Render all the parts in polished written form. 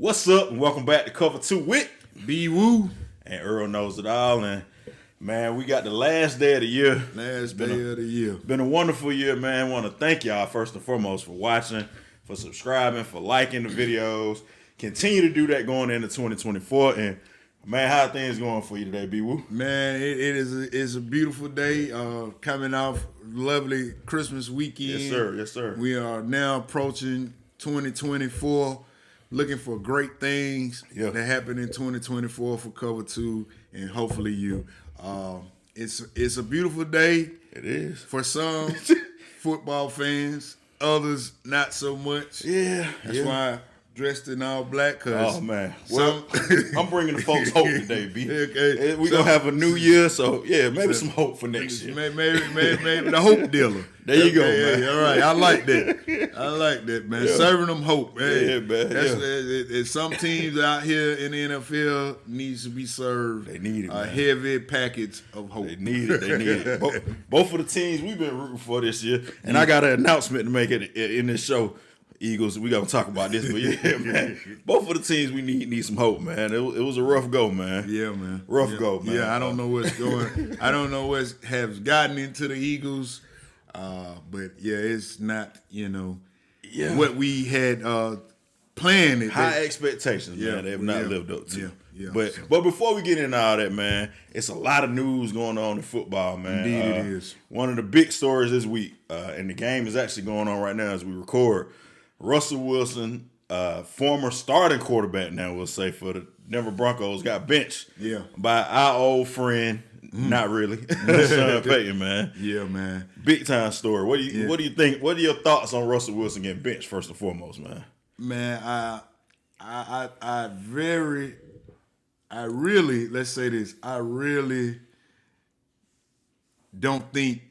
What's up, and welcome back to Cover 2 with B-Woo. and Earl Knows It All. And man, we got the last day of the year. Last day of the year. Been a wonderful year, man. Want to thank y'all first and foremost for watching, for subscribing, for liking the videos. Continue to do that going into 2024. And man, how are things going for you today, B-Woo? Man, it's a beautiful day. Coming off lovely Christmas weekend. Yes, sir. Yes, sir. We are now approaching 2024. Looking for great things that happen in 2024 for Cover 2 and hopefully you. It's a beautiful day. It is. For some football fans, others not so much. Yeah. That's why I dressed in all black. Oh, man. Well, I'm bringing the folks hope today, B. Okay. We're going to have a new year, so yeah, maybe some hope for next year. Maybe the hope dealer. There you go, man. All right, I like that. Man. Yeah. Serving them hope. Hey, Yeah, man. That's some teams out here in the NFL needs to be served. They need it, a man. heavy package of hope. They need it. Both of the teams we've been rooting for this year, and I got an announcement to make in this show. Eagles, we gonna talk about this, but yeah, man. Both of the teams we need some hope, man. It was a rough go, man. Yeah, man. Rough go, man. Yeah, I don't know what's going. I don't know what has gotten into the Eagles, but yeah, it's not what we had planned. High expectations, man. They have not lived up to. Yeah. But before we get into all that, man, it's a lot of news going on in football, man. Indeed, it is. One of the big stories this week, and the game is actually going on right now as we record. Russell Wilson, former starting quarterback now, we'll say, for the Denver Broncos, got benched by our old friend, not really, Sean Payton, man. Yeah, man. Big time story. What do you think? What are your thoughts on Russell Wilson getting benched, first and foremost, man? Man, I really, let's say this, I really don't think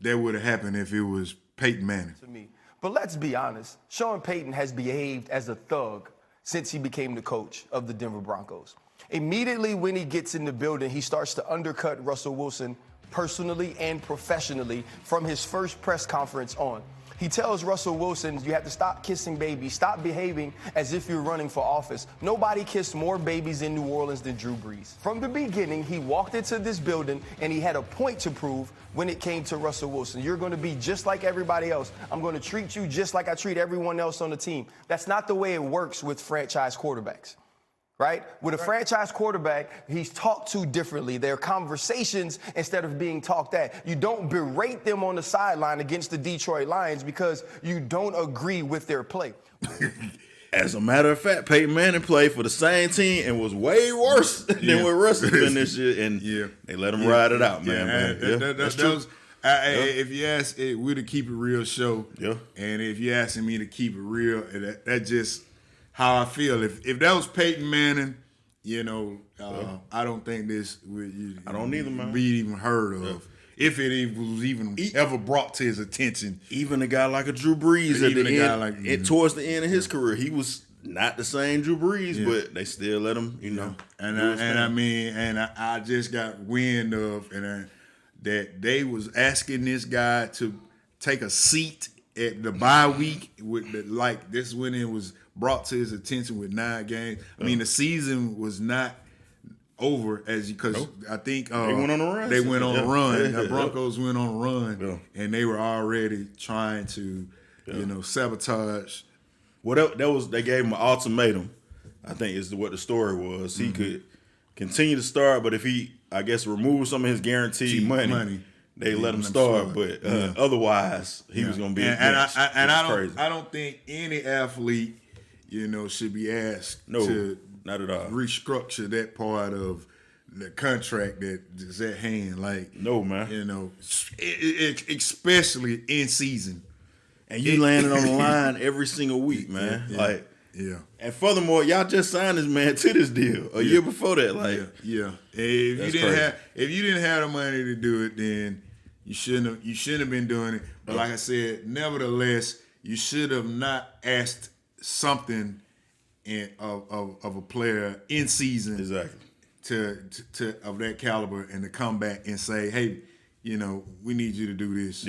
that would have happened if it was Peyton Manning. To me. But let's be honest, Sean Payton has behaved as a thug since he became the coach of the Denver Broncos. Immediately when he gets in the building, he starts to undercut Russell Wilson personally and professionally from his first press conference on. He tells Russell Wilson, you have to stop kissing babies, stop behaving as if you're running for office. Nobody kissed more babies in New Orleans than Drew Brees. From the beginning, he walked into this building and he had a point to prove when it came to Russell Wilson. You're going to be just like everybody else. I'm going to treat you just like I treat everyone else on the team. That's not the way it works with franchise quarterbacks. Right? With a franchise quarterback, he's talked to differently. There are conversations instead of being talked at. You don't berate them on the sideline against the Detroit Lions because you don't agree with their play. As a matter of fact, Peyton Manning played for the same team and was way worse than what Russell's been this year, and they let him ride it out, man. That's true. If you ask, we're the Keep It Real show, and if you're asking me to keep it real, that just how I feel. If that was Peyton Manning, I don't think this would. I don't either, man. Be even heard of. If it was even ever brought to his attention. Even a guy like a Drew Brees at the end, towards the end of his career, he was not the same Drew Brees, but they still let him, I just got wind of that they was asking this guy to take a seat at the bye week this is when it was brought to his attention with 9 games. I mean, the season was not over because I think they went on a run. They went on a run. The Broncos went on a run, and they were already trying to, sabotage. Well, they gave him an ultimatum. I think is what the story was. He could continue to start, but if he, I guess, remove some of his guaranteed money. They let him start, but otherwise he was going to be. I don't think any athlete, should be asked to not at all restructure that part of the contract that is at hand. Like, no, man. Especially in season, and you landing on the line every single week, man. And furthermore, y'all just signed this man to this deal a year before that. If you didn't have the money to do it, then you shouldn't have been doing it. But like I said, nevertheless, you should have not asked something of a player in season to of that caliber and to come back and say, hey, we need you to do this.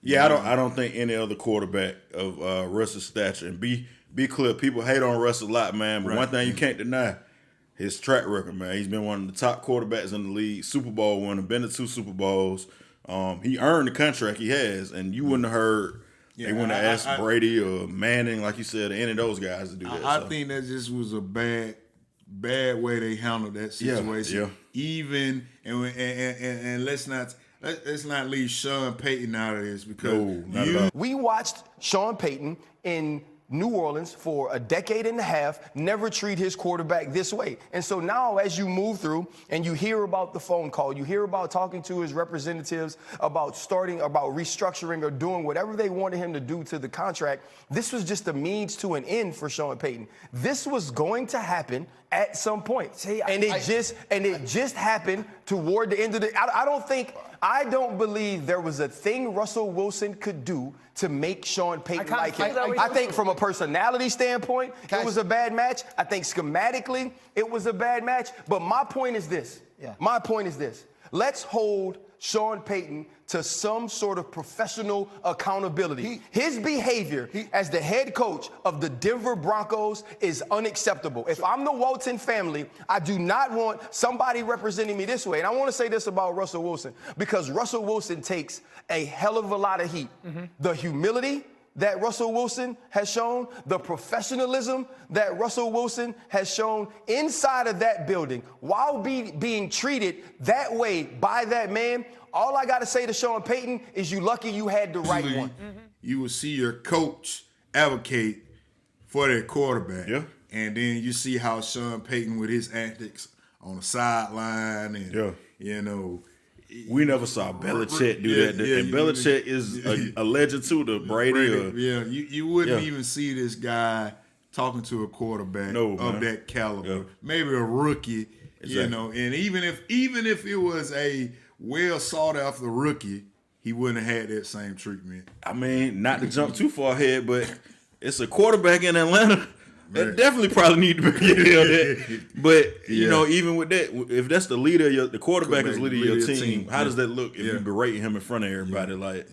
Yeah, I don't think any other quarterback of Russ's stature, and be clear, people hate on Russ a lot, man. But one thing you can't deny, his track record, man. He's been one of the top quarterbacks in the league, Super Bowl winner, been to 2 Super Bowls. He earned the contract he has, and you wouldn't have heard they wouldn't have asked Brady or Manning, like you said, or any of those guys to do that. I think that just was a bad way they handled that situation. Yeah. Even and let's not leave Sean Payton out of this, because we watched Sean Payton in New Orleans for a decade and a half never treat his quarterback this way. And so now as you move through and you hear about the phone call, you hear about talking to his representatives about restructuring or doing whatever they wanted him to do to the contract, this was just a means to an end for Sean Payton. This was going to happen at some point. It just happened toward the end of the I don't believe there was a thing Russell Wilson could do to make Sean Payton like him. I think from a personality standpoint, it was a bad match. I think schematically, it was a bad match. But my point is this. My point is this. Let's hold Sean Payton to some sort of professional accountability. His behavior as the head coach of the Denver Broncos is unacceptable. If I'm the Walton family, I do not want somebody representing me this way. And I want to say this about Russell Wilson, because Russell Wilson takes a hell of a lot of heat. The humility that Russell Wilson has shown, the professionalism that Russell Wilson has shown inside of that building, while being treated that way by that man, all I got to say to Sean Payton is you lucky you had the right one. You will see your coach advocate for their quarterback. Yeah. And then you see how Sean Payton with his antics on the sideline and, you know. We never saw Belichick do that. And Belichick is a legend too, to Brady. You wouldn't even see this guy talking to a quarterback of that caliber. Maybe a rookie, you know. And even if it was a well sought after rookie, he wouldn't have had that same treatment. I mean, not to jump too far ahead, but it's a quarterback in Atlanta. That definitely probably need to be that. But you know, even with that, if that's the leader, the quarterback is leader of your team. How does that look if you berate him in front of everybody? Like,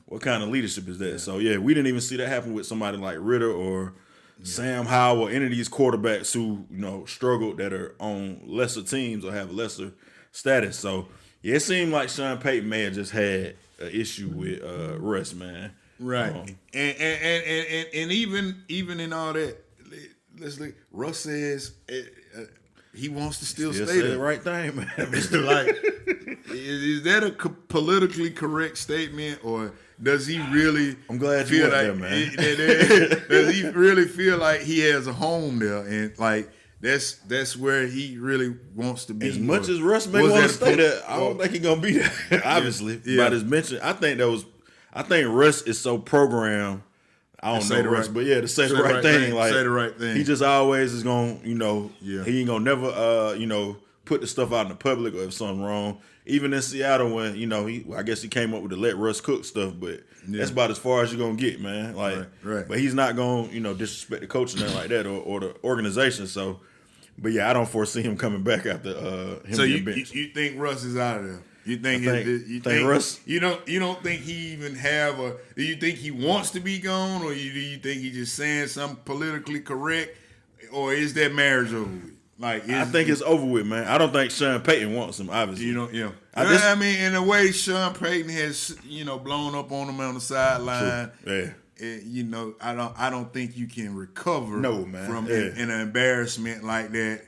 what kind of leadership is that? So we didn't even see that happen with somebody like Ritter or Sam Howell or any of these quarterbacks who struggled, that are on lesser teams or have lesser status. So it seemed like Sean Payton may have just had an issue with Russ, man. Right, and even in all that. Let's look. Russ says he wants to still stay there. The right thing, man. Like, is that a politically correct statement, or does he really? I'm glad feel you went like there, man. Does he really feel like he has a home there, and like that's where he really wants to be? As much as Russ may want to stay there, I don't think he's gonna be there. Obviously, by his mention, I think Russ is so programmed. I don't know Russ, but to say the right thing. Like, say the right thing. He just always is going, he ain't going to never, put the stuff out in the public or if something wrong. Even in Seattle when, I guess he came up with the let Russ cook stuff, but that's about as far as you're going to get, man. Like, but he's not going, disrespect the coach and nothing like that or the organization. So, but I don't foresee him coming back after him being benched. You think Russ is out of there? You think Russ? You don't think he even have a? Do you think he wants to be gone, or do you think he just saying something politically correct, or is that marriage over with? Like, I think it's over with, man. I don't think Sean Payton wants him. Obviously, I mean, in a way, Sean Payton has blown up on him on the sideline. True. I don't think you can recover from an embarrassment like that.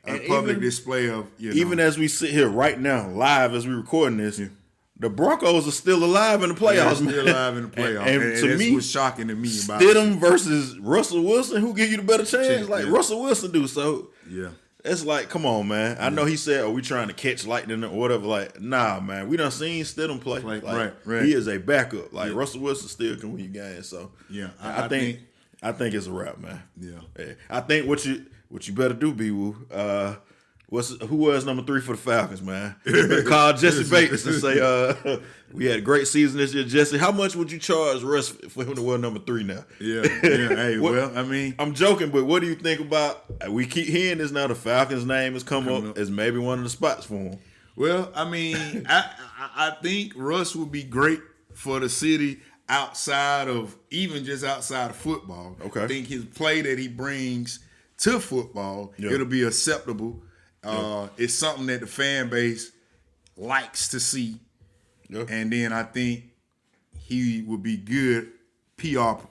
A public display of even as we sit here right now, live as we recording this, the Broncos are still alive in the playoffs. Still alive in the playoffs, and to that's me, what's shocking to me about Stidham versus Russell Wilson. Who give you the better chance? Russell Wilson do. So it's like, come on, man. I know he said, "Are we trying to catch lightning or whatever?" Like, nah, man. We done seen Stidham play. Like, right. He is a backup. Like Russell Wilson still can win you games. So I think it's a wrap, man. Yeah. I think what you better do, B-Woo, who was number 3 for the Falcons, man? You better call Jesse Bates and say, we had a great season this year, Jesse. How much would you charge Russ for him to wear number 3 now? Hey, well, I mean, I'm joking, but what do you think about? We keep hearing this now. The Falcons' name has come up as maybe one of the spots for him. Well, I mean, I think Russ would be great for the city. outside of football. Okay. I think his play that he brings to football, it'll be acceptable. It's something that the fan base likes to see. Yeah. And then I think he would be good PR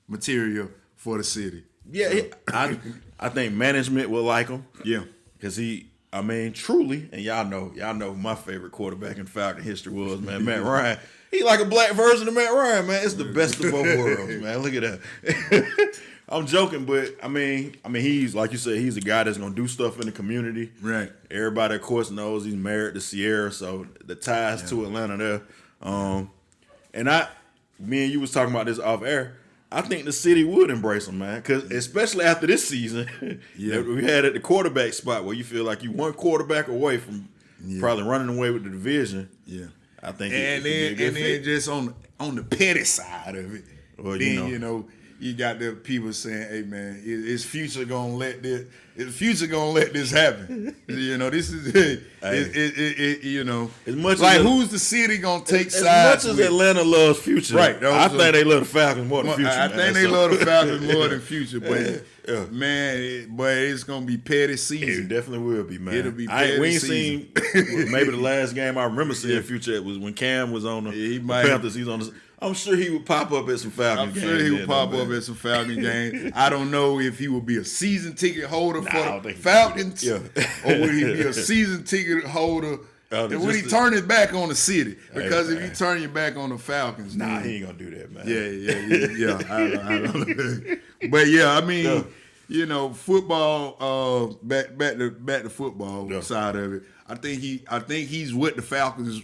material for the city. Yeah, so. I think management will like him. Yeah. Because truly, and y'all know who my favorite quarterback in Falcon history was, man, Matt Ryan. He like a black version of Matt Ryan, man. It's the best of both worlds, man. Look at that. I'm joking, but he's like you said, he's a guy that's gonna do stuff in the community. Right. Everybody, of course, knows he's married to Sierra, so the ties to Atlanta there. And me and you was talking about this off air. I think the city would embrace him, man, because especially after this season that we had at the quarterback spot, where you feel like you one quarterback away from probably running away with the division. Yeah. I think, and then just on the petty side of it, well, you got the people saying, "Hey, man, is Future gonna let this? Is Future gonna let this happen? This is as much like as who's the city gonna take sides? As much as Atlanta loves Future, right? I think they love the Falcons more than Future. I think they love the Falcons more than Future, but man, but it's gonna be petty season. It definitely will be, man. It'll be petty we ain't season. seen maybe the last game I remember seeing Future was when Cam was on the Panthers. He's on the. I'm sure he would pop up at some Falcons games. I'm sure he would pop up at some Falcons games. I don't know if he would be a season ticket holder for the Falcons, or would he be a season ticket holder? Would he turn his back on the city? Because if you turn your back on the Falcons, he ain't gonna do that, man. Yeah. I don't. But football. Back to football side of it. I think he's what the Falcons.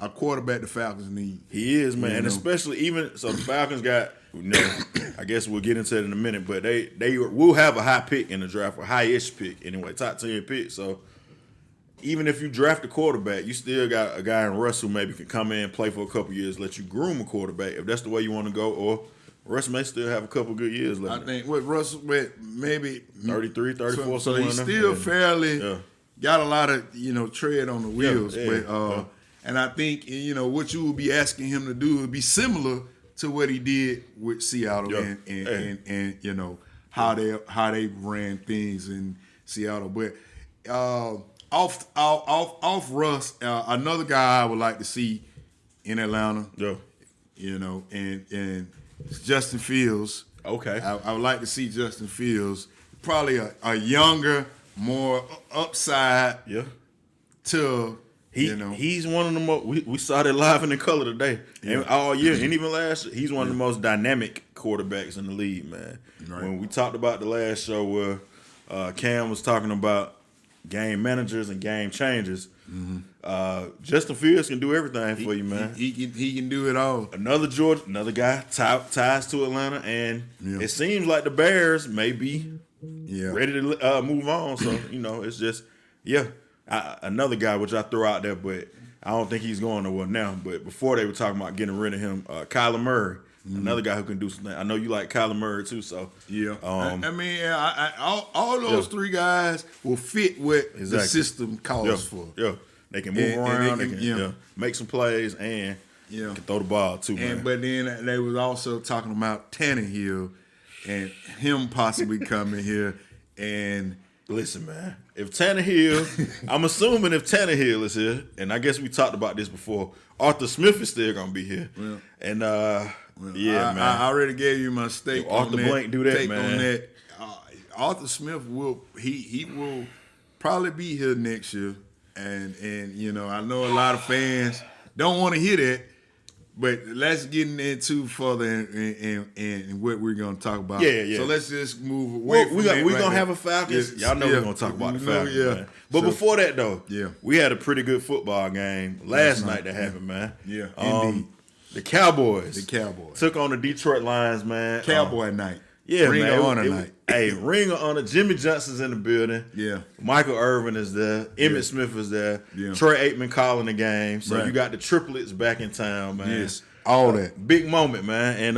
A quarterback the Falcons need. He is, man. And especially so the Falcons got, I guess we'll get into it in a minute, but they will have a high pick in the draft, a high-ish pick anyway, top 10 pick. So even if you draft a quarterback, you still got a guy in Russ who maybe can come in, play for a couple years, let you groom a quarterback if that's the way you want to go, or Russ may still have a couple good years left. I think with Russ, maybe 33, 34, so he's still fairly got a lot of, tread on the wheels. And I think, what you will be asking him to do would be similar to what he did with Seattle and how they ran things in Seattle. But off Russ, another guy I would like to see in Atlanta. And Justin Fields. Okay. I would like to see Justin Fields, probably a younger, more upside. Yeah. He's one of the most. We saw that live and in color today, and all year, and even last year. He's one of the most dynamic quarterbacks in the league, man. Right. When we talked about the last show where Cam was talking about game managers and game changers, Justin Fields can do everything for you, man. He can do it all. Another guy ties to Atlanta, and it seems like the Bears may be ready to move on. So it's just another guy which I throw out there, but I don't think he's going nowhere now. But before they were talking about getting rid of him, Kyler Murray, another guy who can do something. I know you like Kyler Murray too, so all those three guys will fit what the system calls for. Yeah, they can move around, they can make some plays, and can throw the ball too, man. But then they was also talking about Tannehill and him possibly coming here and. Listen, man. If Tannehill, I'm assuming if Tannehill is here, and I guess we talked about this before, Arthur Smith is still gonna be here. Yeah. And man, I already gave you my stake. If Arthur Blank do that, man. On that. Arthur Smith will probably be here next year, and I know a lot of fans don't want to hear that. But let's get into further and what we're going to talk about. Yeah. So let's just move away from that. We're going to have a Falcons. Y'all know we're going to talk about the Falcons, man. But before that, though, we had a pretty good football game last night that happened, man. Yeah, indeed. The Cowboys. Cowboys. Took on the Detroit Lions, man. Cowboy night. Yeah, Ring man. of Honor night. Hey, Ring of Honor. Jimmy Johnson's in the building. Yeah. Michael Irvin is there. Emmitt Smith is there. Yeah. Troy Aikman calling the game. So you got the triplets back in town, man. Yes. All that. Big moment, man. And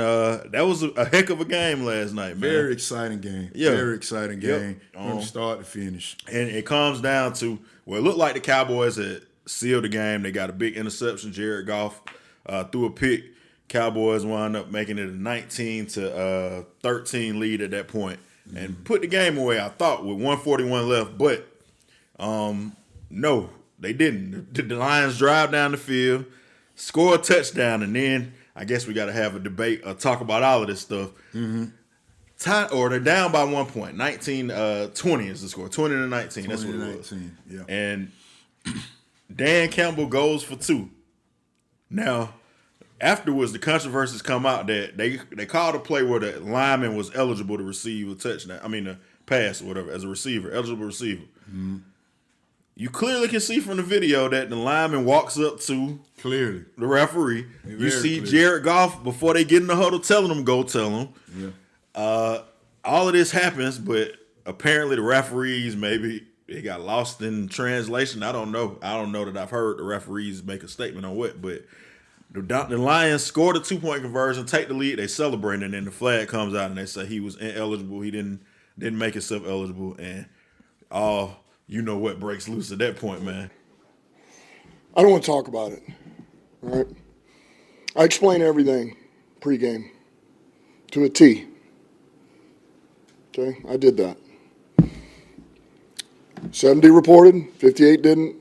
that was a heck of a game last night, man. Very exciting game. Yeah. Very exciting game from start to finish. And it comes down to, it looked like the Cowboys had sealed the game. They got a big interception. Jared Goff threw a pick. Cowboys wound up making it a 19-13 lead at that point and put the game away, I thought, with 1:41 left. But no, they didn't. The Lions drive down the field, score a touchdown, and then I guess we got to have a debate or talk about all of this stuff. They're down by 1 point. 19-20 is the score. 20-19. That's what it was. Yeah. And Dan Campbell goes for 2. Now, afterwards, the controversies come out that they called a play where the lineman was eligible to receive a touchdown. I mean, a pass or whatever as a receiver, eligible receiver. You clearly can see from the video that the lineman walks up to the referee. You see Jared Goff before they get in the huddle telling him, go tell him. Yeah. All of this happens, but apparently the referees, maybe it got lost in translation. I don't know. I don't know that I've heard the referees make a statement on what, but the Lions scored a 2-point conversion, take the lead, they celebrate, and then the flag comes out and they say he was ineligible. He didn't make himself eligible, and you know what breaks loose at that point, man. I don't want to talk about it. All right. I explain everything pregame to a T. Okay, I did that. 70 reported, 58 didn't,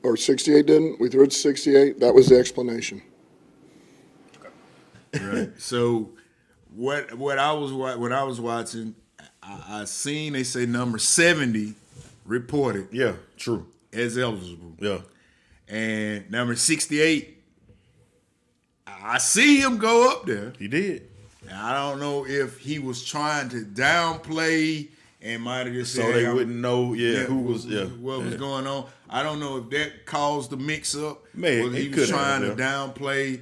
or 68 didn't. We threw it to 68. That was the explanation. Right. So, when I was watching, I seen they say number 70 reported. Yeah, true. As eligible. Yeah. And number 68, I see him go up there. He did. I don't know if he was trying to downplay and might have just so said, they wouldn't know, what was going on. I don't know if that caused the mix-up. Man, he was trying to downplay,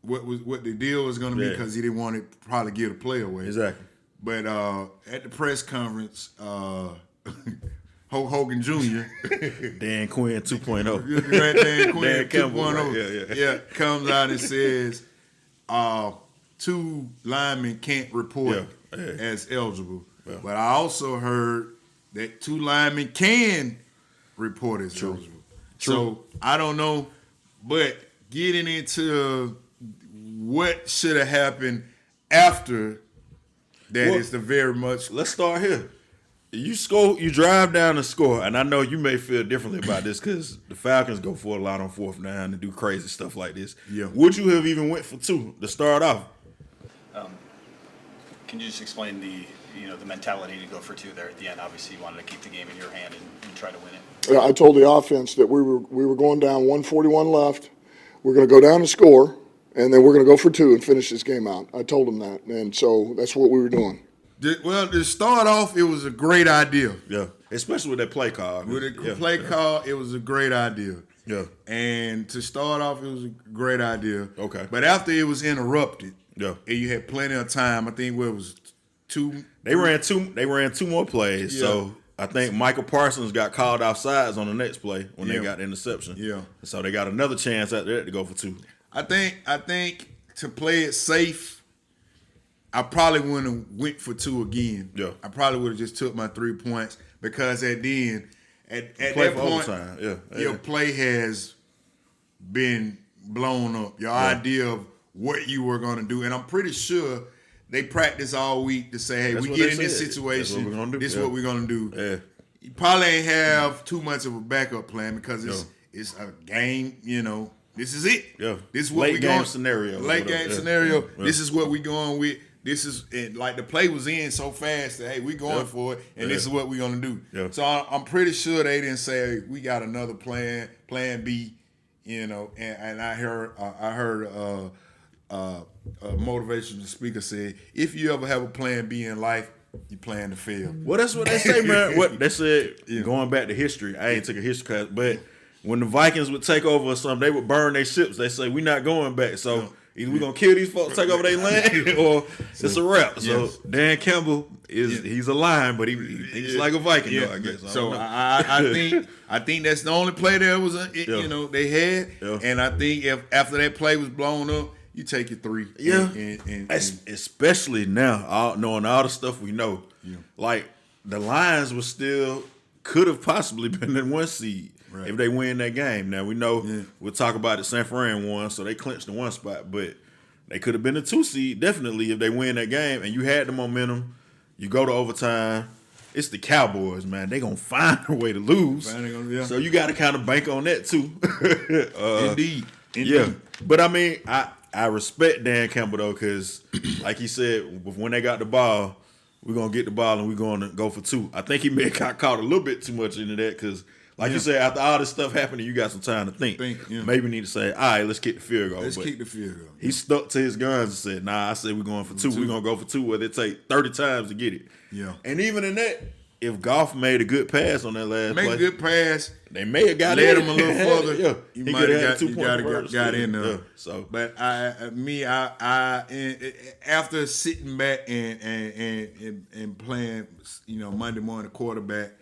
what the deal was going to be because he didn't want to probably give the play away. Exactly. But at the press conference, Hulk Hogan Jr. Dan Quinn 2.0. Dan Quinn Dan Campbell, 2.0. right? Yeah, comes out and says 2 linemen can't report as eligible. Yeah. But I also heard that 2 linemen can report as eligible. So I don't know, but getting into what should have happened after that is the very much. Let's start here. You drive down and score, and I know you may feel differently about this because the Falcons go for a lot on 4th down and do crazy stuff like this. Yeah. Would you have even went for 2 to start off? Can you just explain the mentality to go for 2 there at the end? Obviously, you wanted to keep the game in your hand and try to win it. I told the offense that we were going down 1:41 left. We're going to go down and score, and then we're going to go for 2 and finish this game out. I told them that, and so that's what we were doing. Well, to start off, it was a great idea. Yeah, especially with that play call. With the play call, it was a great idea. Yeah. And to start off, it was a great idea. Okay. But after it was interrupted, and you had plenty of time. I think it was 2. They ran 2 more plays. Yeah. So I think Michael Parsons got called offsides on the next play when they got the interception. Yeah. So they got another chance out there to go for 2. I think to play it safe, I probably wouldn't have went for 2 again. Yeah. I probably would have just took my 3 points because at that point, your play has been blown up. Your idea of what you were going to do. And I'm pretty sure they practice all week to say, hey, we get in this situation. This is what we're going to do. Yeah. You probably ain't have too much of a backup plan because it's a game, This is it. Yeah. This is what late game scenario. Late game scenario. Yeah. This is what we're going with. This is like the play was in so fast that hey, we going for it, and this is what we're gonna do. Yeah. So I'm pretty sure they didn't say hey, we got another plan B, And I heard a motivational speaker say, if you ever have a plan B in life, you plan to fail. Well, that's what they say, man. What they said, going back to history, I ain't took a history class, but when the Vikings would take over or something, they would burn their ships. They say, we're not going back. So either we're going to kill these folks, take over their land, or it's a wrap. So Dan Campbell, he's a lion, but he thinks like a Viking, though, I guess. So I think that's the only play there was, they had. Yeah. And I think if after that play was blown up, you take your 3. Yeah. Especially now, knowing all the stuff we know. Yeah. Like, the Lions could have possibly been in 1 seed. if they win that game. Now, we know we'll talk about it. San Fran won, so they clinched the 1 spot, but they could have been a 2 seed, definitely, if they win that game, and you had the momentum. You go to overtime. It's the Cowboys, man. They going to find a way to lose. So you got to kind of bank on that, too. Indeed. Yeah. But, I mean, I respect Dan Campbell, though, because, like he said, when they got the ball, we're going to get the ball and we're going to go for 2. I think he may have got caught a little bit too much into that because, like you said, after all this stuff happening, you got some time to think. Maybe need to say, all right, let's kick the field goal. Let's kick the field goal. He stuck to his guns and said, nah, I said we're going for 2. We're going to go for 2 whether it take 30 times to get it. Yeah. And even in that, if Goff made a good pass on that last play. Make a good pass. They may have got led him a little further. He might could have have had 2 points. got in there. Yeah. So, but I after sitting back and playing, Monday morning quarterback,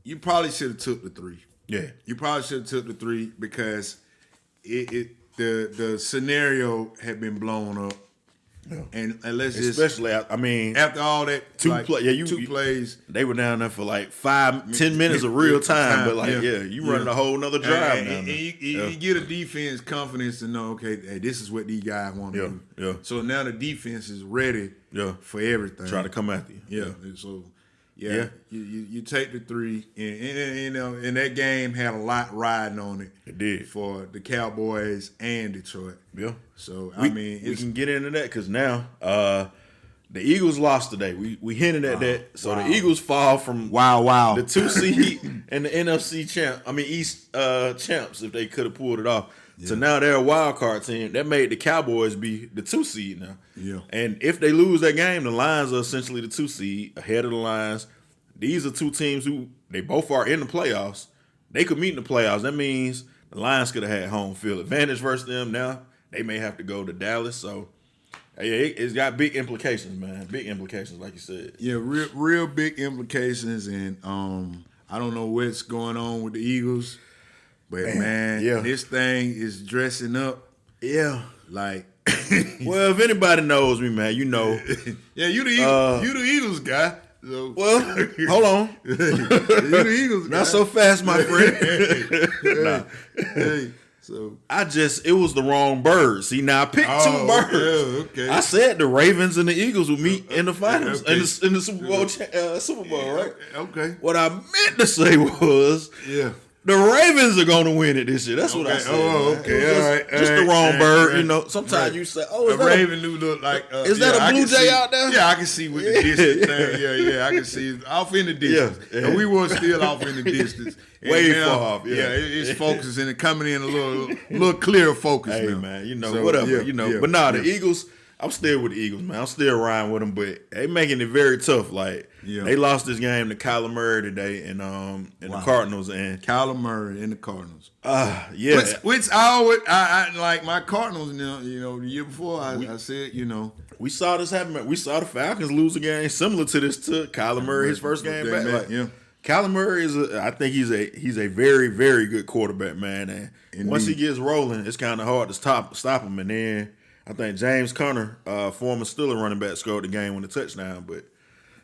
you probably should have took the 3. Yeah, you probably should have took the 3 because the scenario had been blown up. Yeah. And let's especially, I mean, after all that, 2 plays, they were down there for like 5-10 minutes of real time. But you running a whole nother drive now. And you get a defense confidence to know, okay, hey, this is what these guys want to do. Yeah. So now the defense is ready. For everything. Try to come after you. Yeah. So. Yeah. You take the 3, and that game had a lot riding on it. It did for the Cowboys and Detroit. Yeah. So we can get into that because now the Eagles lost today. We hinted at that. So the Eagles fall from the 2 seed and the NFC East champs if they could have pulled it off. Yeah. So now they're a wild card team. That made the Cowboys be the 2 seed now. Yeah. And if they lose that game, the Lions are essentially the 2 seed ahead of the Lions. These are 2 teams who they both are in the playoffs. They could meet in the playoffs. That means the Lions could have had home field advantage versus them. Now they may have to go to Dallas. So it's got big implications, man. Big implications, like you said. Yeah, real big implications. And I don't know what's going on with the Eagles. But man, this thing is dressing up. Yeah, like. Well, if anybody knows me, man, you know. Yeah, you the Eagles. You the Eagles guy. So. Well, hold on. You the Eagles guy. Not so fast, my friend. Nah. So it was the wrong bird. See, now I picked 2 birds. Okay. I said the Ravens and the Eagles would meet in the finals in the Super Bowl, right? Okay. What I meant to say was, the Ravens are going to win it this year. That's what I said. Oh, okay. All right. Just the wrong bird. Sometimes you say, is that Raven do look like... is that a Blue Jay out there? Yeah, I can see with the distance thing. Yeah, I can see it off in the distance. Yeah. And we were still off in the distance. Way far off, it's focusing and coming in a little clearer focus now. Man, whatever, But the Eagles... I'm still with the Eagles, man. I'm still riding with them, but they making it very tough. Like they lost this game to Kyler Murray today, and the Cardinals and Kyler Murray and the Cardinals. Which I like my Cardinals. The year before I said we saw this happen. We saw the Falcons lose a game similar to this to Kyler Murray his first game back. Kyler Murray I think he's a very, very good quarterback, man. And once he gets rolling, it's kind of hard to stop him, and then. I think James Conner, former Steelers running back, scored the game with a touchdown. But,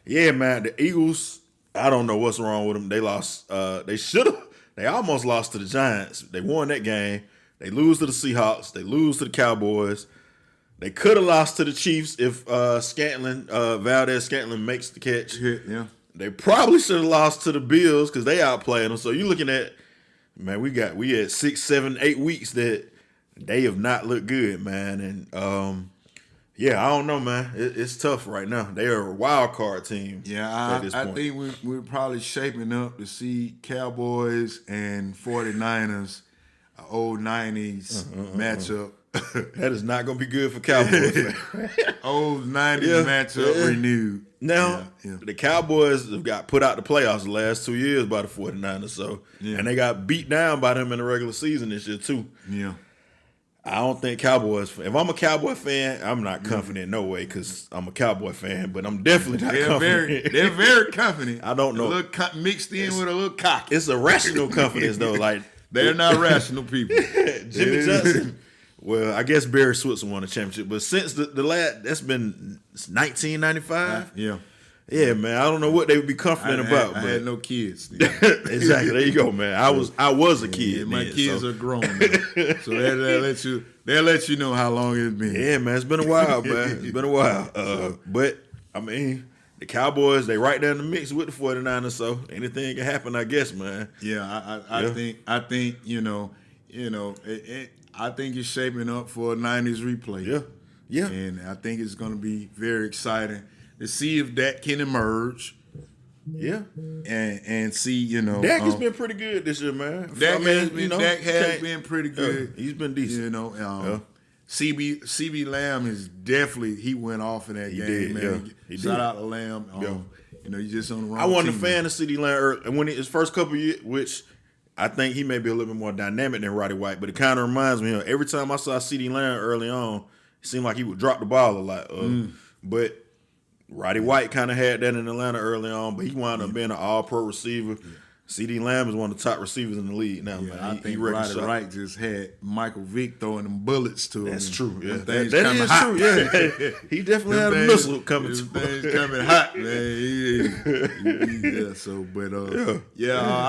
yeah, man, the Eagles, I don't know what's wrong with them. They lost. They almost lost to the Giants. They won that game. They lose to the Seahawks. They lose to the Cowboys. They could have lost to the Chiefs if Valdez Scantling makes the catch. Yeah. They probably should have lost to the Bills because they outplayed them. So you're looking at, man, we had 6, 7, 8 weeks that they have not looked good, man. And, I don't know, man. It's tough right now. They are a wild card team. Yeah, I think we're probably shaping up to see Cowboys and 49ers, an old 90s matchup. That is not going to be good for Cowboys. Old 90s matchup renewed. Now, the Cowboys have got put out the playoffs the last 2 years by the 49ers. And they got beat down by them in the regular season this year, too. Yeah. I don't think Cowboys. If I'm a Cowboy fan, I'm not confident no way because I'm a Cowboy fan. But I'm definitely not confident. They're very confident. I don't know. A little mixed in with a little cocky. It's a rational confidence though. Like they're not rational people. Jimmy Johnson. Well, I guess Barry Switzer won a championship, but since the last, that's been 1995. Yeah. Yeah, man. I don't know what they would be confident about. I but had no kids. exactly. There you go, man. I was a kid. Yeah, my then, kids so. are grown now. So they'll let you know how long it's been. Yeah, man. It's been a while, man. It's been a while. But I mean, the Cowboys, they right there in the mix with the 49ers, so anything can happen, I guess, man. Yeah, I think I think it's shaping up for a 90s replay. Yeah. And I think it's going to be very exciting to see if that can emerge. Yeah. And see, Dak has been pretty good this year, man. Dak has been pretty good. He's been decent. CB Lamb is definitely, he went off in that game, did, man. He Shout did. out to Lamb. You just on the wrong I wasn't a team. fan of CD Lamb early, and when his first couple of years, which I think he may be a little bit more dynamic than Roddy White, but it kind of reminds me of every time I saw CD Lamb early on, it seemed like he would drop the ball a lot. But Roddy White kind of had that in Atlanta early on, but he wound up being an all-pro receiver. CD Lamb is one of the top receivers in the league now, man. I think Roddy White just had Michael Vick throwing them bullets to him. That's true. Yeah, That is true. Yeah, he definitely had a missile coming to him. Things coming hot, man.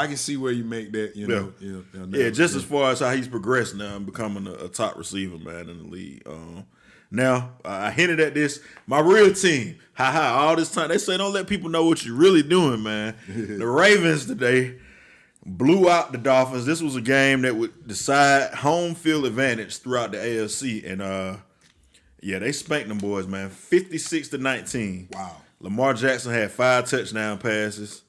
I can see where you make that. Just as far as how he's progressed now and becoming a top receiver, man, in the league. Now, I hinted at this. My real team, all this time, they say don't let people know what you're really doing, man. The Ravens today blew out the Dolphins. This was a game that would decide home field advantage throughout the AFC. And, they spanked them boys, man, 56-19. Wow. Lamar Jackson had 5 touchdown passes.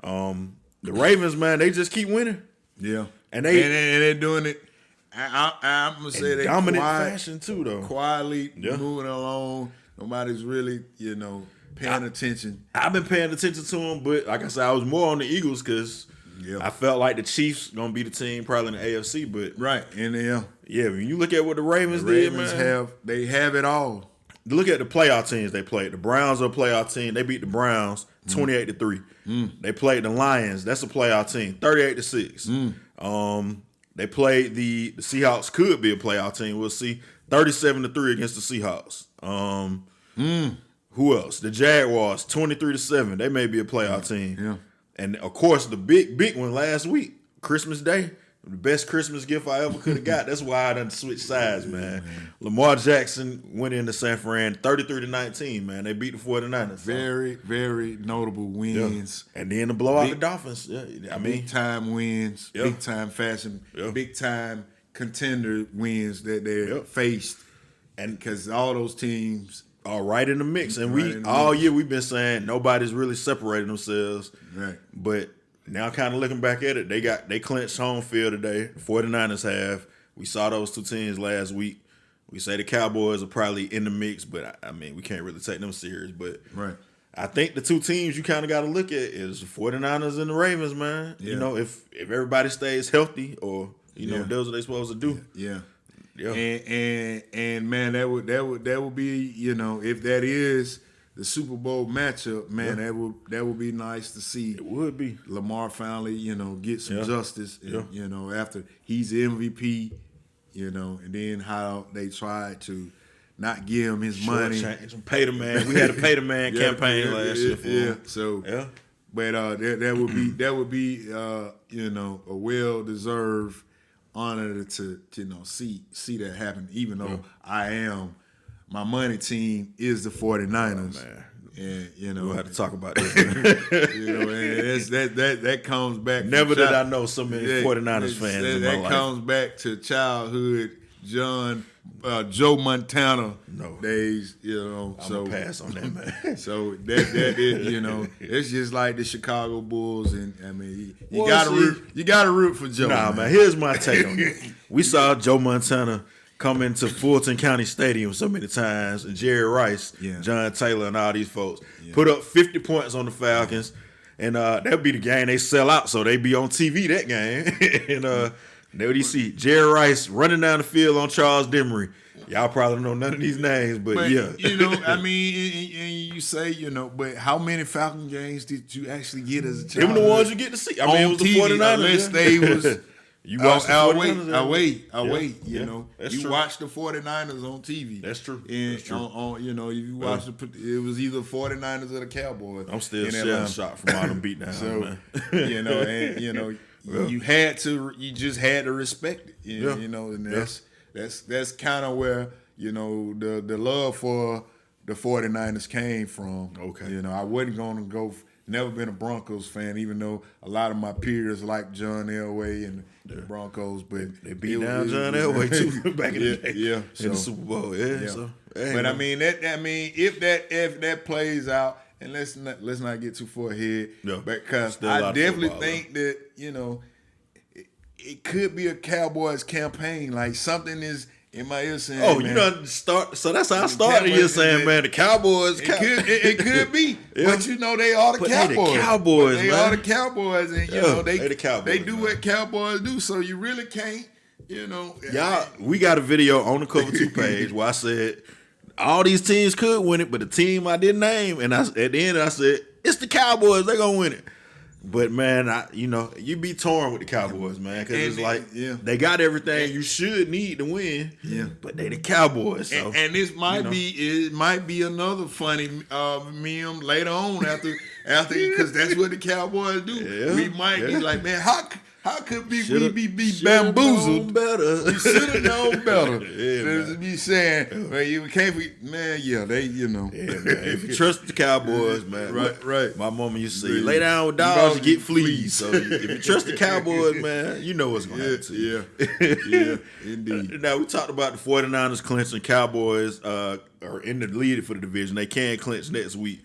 The Ravens, man, they just keep winning. Yeah. And they're doing it. I'm gonna say they dominant fashion too, though. Quietly moving along. Nobody's really, paying attention. I've been paying attention to them, but like I said, I was more on the Eagles because I felt like the Chiefs gonna be the team probably in the AFC. But right, and when you look at what the Ravens did, man, have it all. Look at the playoff teams they played. The Browns are a playoff team. They beat the Browns 28-3. They played the Lions. That's a playoff team, 38-6. They played the Seahawks. Could be a playoff team. We'll see. 37-3 against the Seahawks. Who else? The Jaguars, 23-7. They may be a playoff team. Yeah. And of course, the big one last week, Christmas Day. The best Christmas gift I ever could have got. That's why I done switched sides, man. Lamar Jackson went into San Fran 33-19, man. They beat the 49ers. Very, very notable wins. Yeah. And then to blow out the Dolphins. Yeah, big time wins, big time fashion, big time contender wins that they faced. And because all those teams are right in the mix. And all year we've been saying nobody's really separating themselves. Right. But now kind of looking back at it, they clinched home field today. The 49ers have. We saw those two teams last week. We say the Cowboys are probably in the mix, but I mean, we can't really take them serious. But I think the two teams you kind of got to look at is the 49ers and the Ravens, man. Yeah. If everybody stays healthy or, does what they're supposed to do. Yeah. Yeah. And man, that would be, if that is the Super Bowl matchup, man, that would be nice to see. It would be. Lamar finally, get some justice, and, after he's the MVP, and then how they tried to not give him his money. Pay the man. We had a pay the man campaign last year for him. So but that would be a well-deserved honor to see that happen, even though my money team is the 49ers. Man. And we'll have to talk about this. And that comes back. Never did I know so many 49ers fans in my life. That comes back to childhood, Joe Montana days. I'm gonna pass on that, man. So that is, it's just like the Chicago Bulls, and I mean, you gotta root for Joe. Nah, man. Here's my take on it. We saw Joe Montana come into Fulton County Stadium so many times, and Jerry Rice, John Taylor, and all these folks put up 50 points on the Falcons, and that'll be the game they sell out, so they be on TV that game. And there you see Jerry Rice running down the field on Charles Demery. Y'all probably don't know none of these names, but yeah. I mean, and you say, but how many Falcon games did you actually get as a child? Them the ones you get to see. I mean, it was the 49ers. Unless they was You watch the 49ers? I wait. You know, that's you true. watch the 49ers on TV. That's true. And That's true. On you know, you watch it was either 49ers or the Cowboys. I'm still in shell Atlanta. shocked from all them beatdowns, So man. you know, and you know, you just had to respect it. You know, and that's kind of where you know the love for the 49ers came from. Okay. You know, I wasn't going to go. Never been a Broncos fan, even though a lot of my peers like John Elway and the Broncos, but They beat down John Elway too back in the day. Yeah, in so, the Super Bowl. Yeah. So, hey, but man. I mean if that plays out, and let's not get too far ahead, because Still a lot I of definitely football, think that you know it could be a Cowboys campaign, like something is in my ear saying. Oh, man, you done start. So that's how I started. You're saying, man, the Cowboys. It could be, but you know they are the But Cowboys. they the Cowboys, They man. are the Cowboys, and you know they the Cowboys, They do man. what Cowboys do, so you really can't, you know. Y'all, we got a video on the Cover 2 page where I said all these teams could win it, but the team I didn't name, and at the end I said it's the Cowboys. They're gonna win it. But man, you be torn with the Cowboys, man, because it's like they got everything you should need to win. Yeah, but they the Cowboys. So, and this might be another funny meme later on after because that's what the Cowboys do. Yeah, we might be like, man, how could we be shoulda bamboozled? known better. We should have known better. Yeah, To be saying, man, you can't be, man. Yeah, they, you know. Yeah, man. If you trust the Cowboys, man. Right. My mama used to say, lay down with dogs, you get fleas. So if you trust the Cowboys, man, you know what's going to happen to you. Yeah, indeed. Now, we talked about the 49ers clinching. Cowboys are in the lead for the division. They can clinch next week.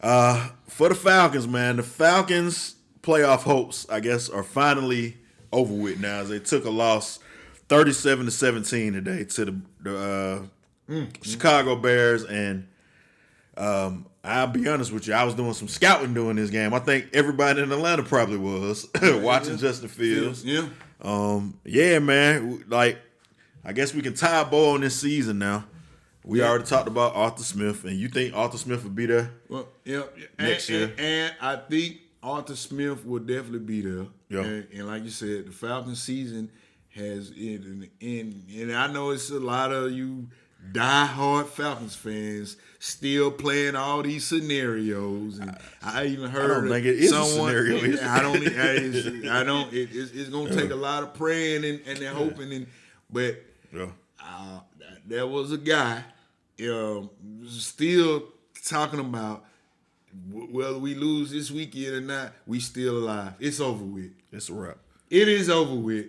For the Falcons, man, the Falcons' playoff hopes, I guess, are finally over with now as they took a loss 37-17 today to the Chicago Bears. And I'll be honest with you, I was doing some scouting during this game. I think everybody in Atlanta probably was watching Justin Fields. Yeah. Yeah, man. Like, I guess we can tie a bow on this season now. We already talked about Arthur Smith, and you think Arthur Smith will be there? Well, yeah. Next year. And I think Arthur Smith will definitely be there. Yeah. And like you said, the Falcons season has and I know it's a lot of you diehard Falcons fans still playing all these scenarios. And I even heard I don't think it is someone, a scenario. I don't. It's gonna take a lot of praying and hoping. But there was a guy still talking about whether we lose this weekend or not, we still alive. It's over with. It's a wrap. It is over with.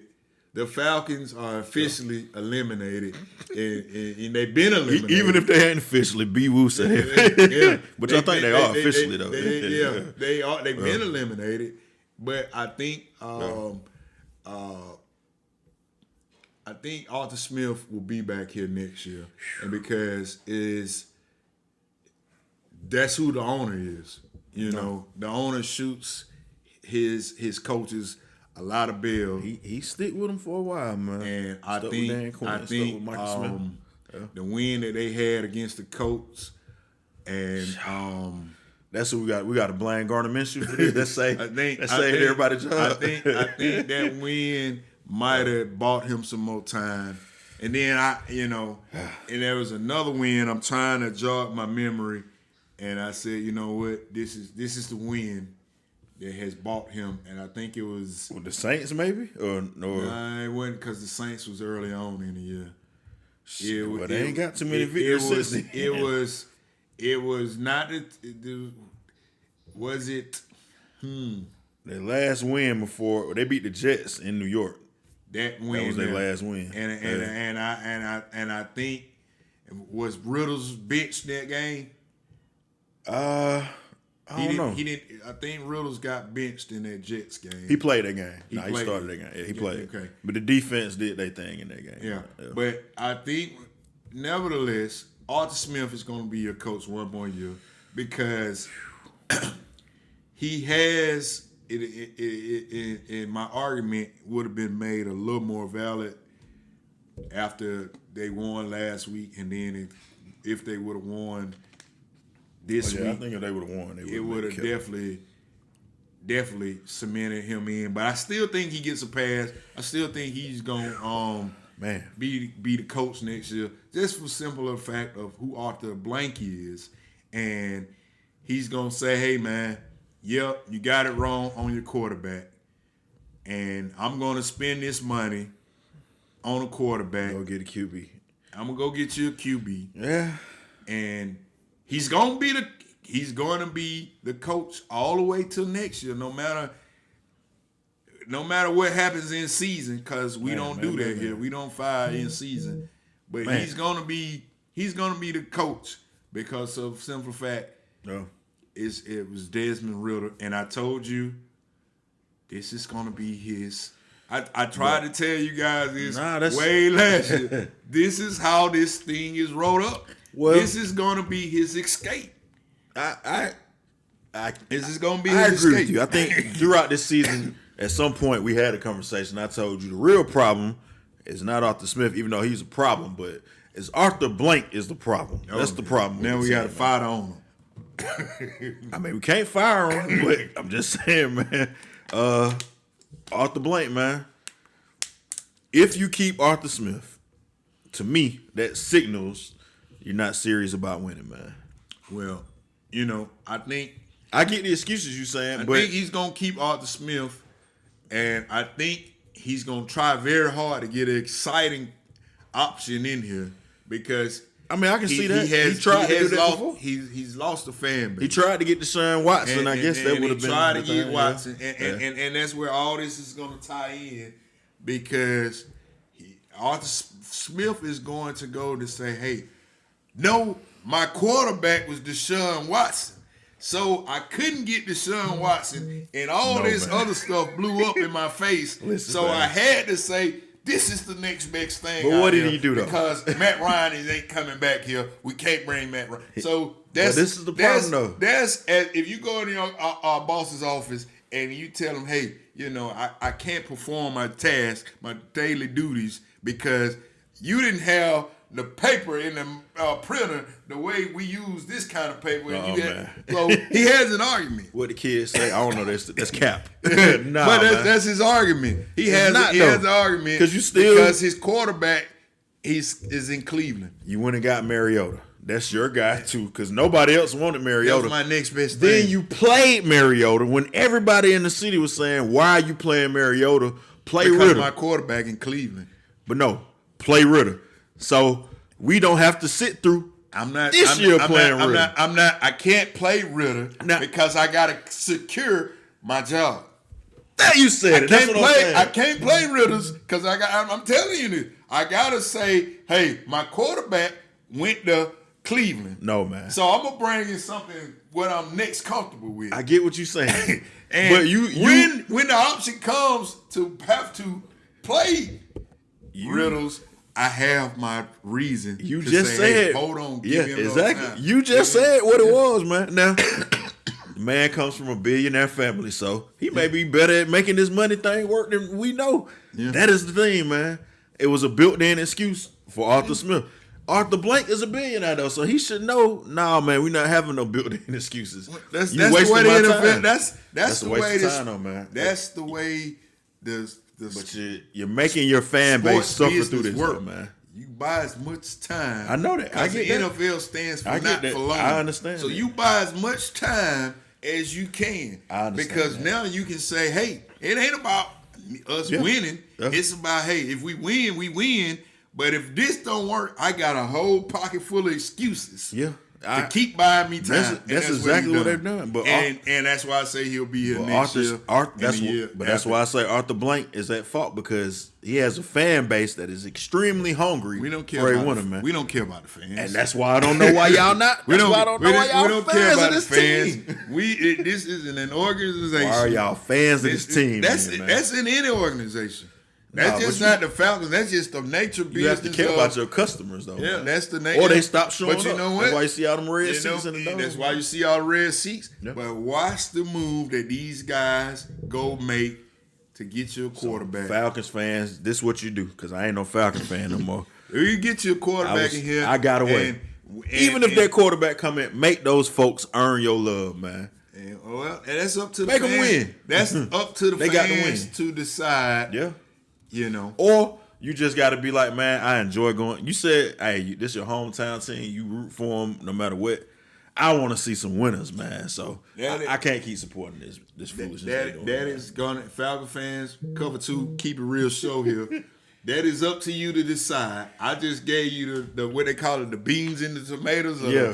The Falcons are officially eliminated, and they've been eliminated. Even if they hadn't officially, B. Woo said it. Yeah. But I think they are officially, though. They are. They've been eliminated. But I think Arthur Smith will be back here next year, and because that's who the owner is. You know, the owner shoots his coaches a lot of bail. He stick with them for a while, man. And I Stuck think with Dan Quinn, stuck with Michael Smith. the win that they had against the Colts, and That's who we got. We got to blame Gardner Minshew for this. Let's say everybody's job. I think that win might have bought him some more time. And then and there was another win. I'm trying to jog my memory, and I said, you know what, this is the win that has bought him, and I think it was With the Saints, maybe, or Nah, it wasn't because the Saints was early on in the year. But they ain't got too many victories since then. It was not. Was it? Their last win before they beat the Jets in New York. That win. That was their last win. And I think was Riddle's bitch that game. I don't know. He didn't. I think Riddle's got benched in that Jets game. He played that game. He played started that game. Yeah, he played. Okay. But the defense did their thing in that game. Yeah. But I think, nevertheless, Arthur Smith is going to be your coach one more year because he has. In my argument would have been made a little more valid after they won last week, and then if they would have won this week, I think if they would have won, it would have definitely definitely cemented him in. But I still think he gets a pass. I still think he's gonna be the coach next year, just for simpler fact of who Arthur Blank is, and he's gonna say, "Hey man, yep, you got it wrong on your quarterback, and I'm gonna spend this money on a quarterback. Go get a QB. I'm gonna go get you a QB. Yeah, and he's gonna be the coach all the way till next year, no matter what happens in season, because we don't do that here. We don't fire in season, but he's gonna be the coach because of simple fact. No, it was Desmond Ritter, and I told you this is gonna be his. I tried to tell you guys this way last year. This is how this thing is rolled up. Well, this is gonna be his escape. This is gonna be his escape. I agree with you. I think throughout this season, at some point we had a conversation. I told you the real problem is not Arthur Smith, even though he's a problem, but it's Arthur Blank is the problem. That's the problem. Now we got to fight on him. I mean, we can't fire him, but I'm just saying, man. Arthur Blank, man. If you keep Arthur Smith, to me, that signals you're not serious about winning, man. Well, I think I get the excuses you saying, but I think he's gonna keep Arthur Smith, and I think he's gonna try very hard to get an exciting option in here because I mean I can see that he tried to do that before. He's lost a fan base. He tried to get Deshaun Watson. I guess that would have been tried to get Watson, and that's where all this is gonna tie in because Arthur Smith is going to go to say, hey, no, my quarterback was Deshaun Watson. So I couldn't get Deshaun Watson, and all this other stuff blew up in my face. I had to say, this is the next best thing. But what did he do, though? Because Matt Ryan ain't coming back here. We can't bring Matt Ryan. So this is the problem, though. If you go in our boss's office and you tell him, hey, I can't perform my task, my daily duties, because you didn't have the paper in the printer the way we use this kind of paper. So he has an argument. What the kids say, I don't know. That's cap. But that's his argument. He has an argument because his quarterback is in Cleveland. You went and got Mariota. That's your guy too, because nobody else wanted Mariota. That was my next best thing. Then you played Mariota when everybody in the city was saying, "Why are you playing Mariota? Play Ritter." My quarterback in Cleveland. But no, play Ritter. So we don't have to sit through this year playing Ritter. I can't play Ritter because I gotta secure my job. That you said it. That's what I'm saying. I can't play Ritters because I'm telling you this. I gotta say, hey, my quarterback went to Cleveland. No, man. So I'm gonna bring in something what I'm next comfortable with. I get what you're saying. And but when the option comes to have to play Riddles, I have my reason. You to just say, said, hey, hold on, give me exactly. Time. You just said what it was, man. Now, the man comes from a billionaire family, so he may be better at making this money thing work than we know. Yeah. That is the thing, man. It was a built-in excuse for Arthur Smith. Arthur Blank is a billionaire, though, so he should know. Nah, man, we're not having no built-in excuses. That's the way the NFL. That's the way this time, though, man. That's the way But you're making your fan base suffer through this work, man. You buy as much time. I know that. I get the NFL stands for not for long. I understand. So you buy as much time as you can. I understand because now you can say, hey, it ain't about us winning. Yeah. It's about, hey, if we win, we win. But if this don't work, I got a whole pocket full of excuses. Yeah. To keep buying me time. That's exactly what they've done. But and that's why I say he'll be here next year. That's why I say Arthur Blank is at fault because he has a fan base that is extremely hungry. We don't care for about man. We don't care about the fans, and that's why I don't know why y'all not. We don't care about the fans. This isn't an organization. Why are y'all fans of this team? That's in any organization. That's just not the Falcons. That's just the nature business. You have to care about your customers, though. Yeah, that's the nature. Or they stop showing up. But you know what? That's why you see all them red seats in the dome. That's why you see all the red seats. Yep. But watch the move that these guys go make to get you a quarterback. So, Falcons fans, this is what you do, because I ain't no Falcons fan no more. If you get your quarterback in here, I got away. Even if their quarterback come in, make those folks earn your love, man. And that's up to the Make 'em fans. win. That's up to the They got to fans win. to decide. Yeah. You know. Or you just got to be like, man, I enjoy going. You said, hey, this your hometown team. You root for them no matter what. I want to see some winners, man. So I can't keep supporting this foolishness. That is gonna Falcon fans, cover 2, keep it real show here. That is up to you to decide. I just gave you the what they call it, the beans and the tomatoes. Yeah.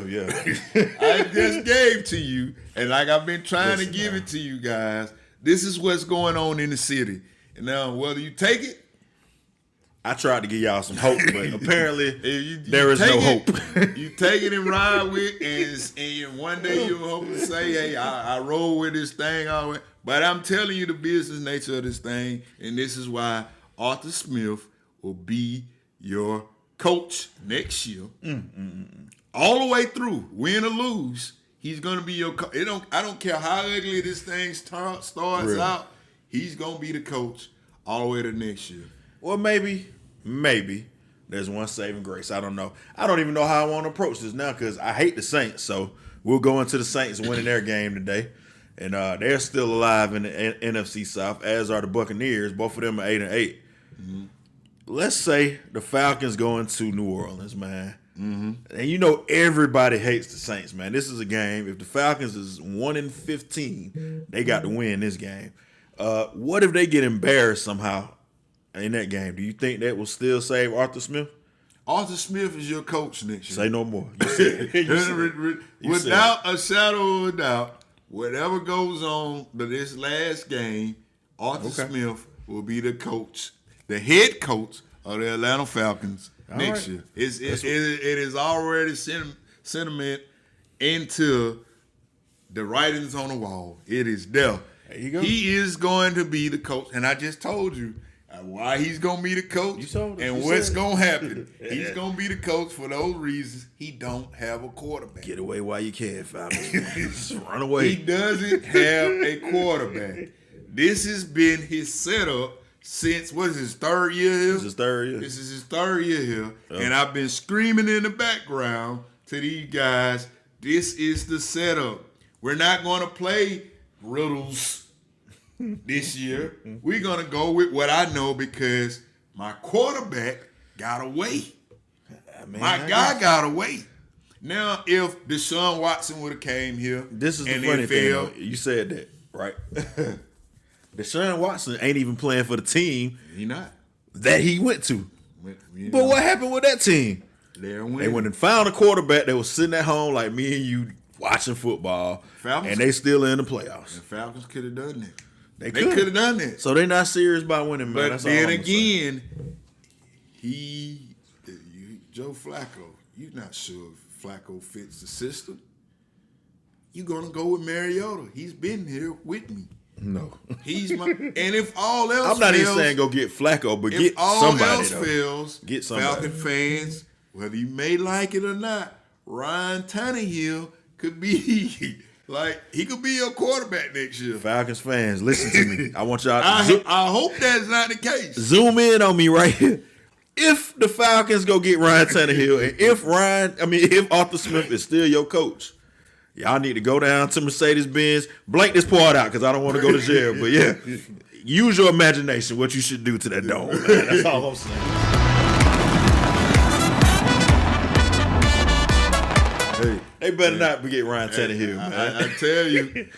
I just gave to you, and like I've been trying to give it to you guys. This is what's going on in the city. And now, whether you take it, I tried to give y'all some hope, but apparently there is take no it, hope. You take it and ride with, and one day you'll hope to say, "Hey, I roll with this thing always." But I'm telling you the business nature of this thing, and this is why Arthur Smith will be your coach next year, all the way through, win or lose. He's gonna be your coach. I don't care how ugly this thing starts out. He's gonna be the coach all the way to next year. Well, maybe there's one saving grace. I don't know. I don't even know how I want to approach this now because I hate the Saints. So we'll go into the Saints winning their game today. And they're still alive in the NFC South, as are the Buccaneers. Both of them are 8-8. Mm-hmm. Let's say the Falcons go into New Orleans, man. Mm-hmm. And you know everybody hates the Saints, man. This is a game. If the Falcons is 1-15, they got to win this game. What if they get embarrassed somehow in that game? Do you think that will still save Arthur Smith? Arthur Smith is your coach next year. Say no more. You said it. Without a shadow of a doubt, whatever goes on to this last game, Arthur Smith will be the coach, the head coach of the Atlanta Falcons next year. It is already sentiment into the writings on the wall. It is there. There you go. He is going to be the coach, and I just told you why he's going to be the coach and what's going to happen. He's going to be the coach for those reasons. He don't have a quarterback. Get away while you can, Falcons. Just run away. He doesn't have a quarterback. This has been his setup since, what is his third year here? This is his third year. This is his third year here. And I've been screaming in the background to these guys, this is the setup. We're not going to play riddles this year. We're going to go with what I know because my quarterback got away. My guy got away. Now, if Deshaun Watson would have came here, this is the funny thing. Though. You said that, right? Deshaun Watson ain't even playing for the team that he went to. But what happened with that team? They went and found a quarterback that was sitting at home like me and you watching football, and they still in the playoffs. The Falcons could have done that. They could have done that. So they're not serious about winning, man. But then again, Joe Flacco, you're not sure if Flacco fits the system. You're going to go with Mariota. He's been here with me. No. He's my, and if all else I'm not fails, even saying go get Flacco, but get all somebody. Else fails, get somebody. Falcon fans, whether you may like it or not, Ryan Tannehill could be he could be your quarterback next year. Falcons fans, listen to me. I want y'all. I hope that's not the case. Zoom in on me right here. If the Falcons go get Ryan Tannehill, and if Arthur Smith is still your coach, y'all need to go down to Mercedes-Benz, blank this part out because I don't want to go to jail. But yeah, use your imagination what you should do to that dome. Man. That's all I'm saying. They better not get Ryan Tannehill, man. I tell you,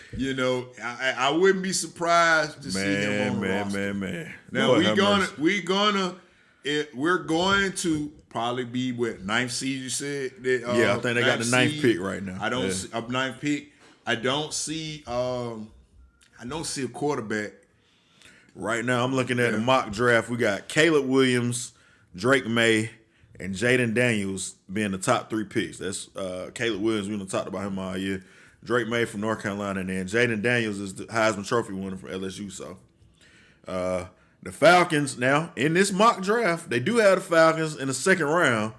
I wouldn't be surprised to see him on the roster. Man. Now we're going to probably be ninth seed. You said that. I think they got the ninth pick right now. I don't see ninth pick. I don't see a quarterback right now. I'm looking at the mock draft. We got Caleb Williams, Drake May, and Jaden Daniels being the top 3 picks. That's Caleb Williams. We done talked about him all year. Drake May from North Carolina, and then Jaden Daniels is the Heisman Trophy winner from LSU. So the Falcons now in this mock draft, they do have the Falcons in the second round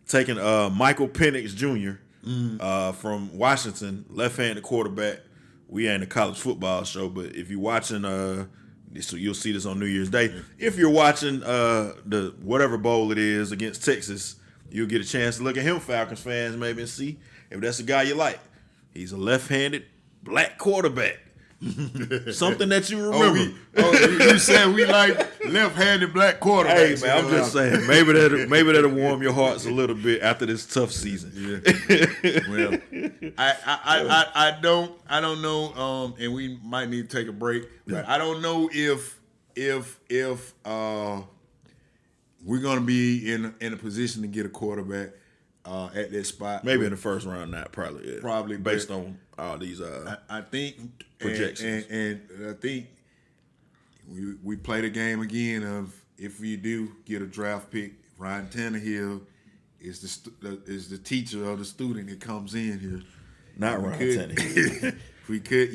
taking Michael Penix Jr. From Washington, left-handed quarterback. We ain't a college football show, but if you're watching so you'll see this on New Year's Day. If you're watching the whatever bowl it is against Texas, you'll get a chance to look at him, Falcons fans, maybe, and see if that's the guy you like. He's a left-handed black quarterback. Something that you remember. You said we like left-handed black quarterbacks. Hey man, I'm just saying maybe that'll warm your hearts a little bit after this tough season. Yeah. Well, I don't know. And we might need to take a break. But I don't know if we're gonna be in a position to get a quarterback at that spot. Maybe in the first round, not probably. Yeah. Probably based on all these. I think projections, and I think we play the game again of if we do get a draft pick, Ryan Tannehill is the teacher of the student that comes in here. Not Ryan Tannehill. We could,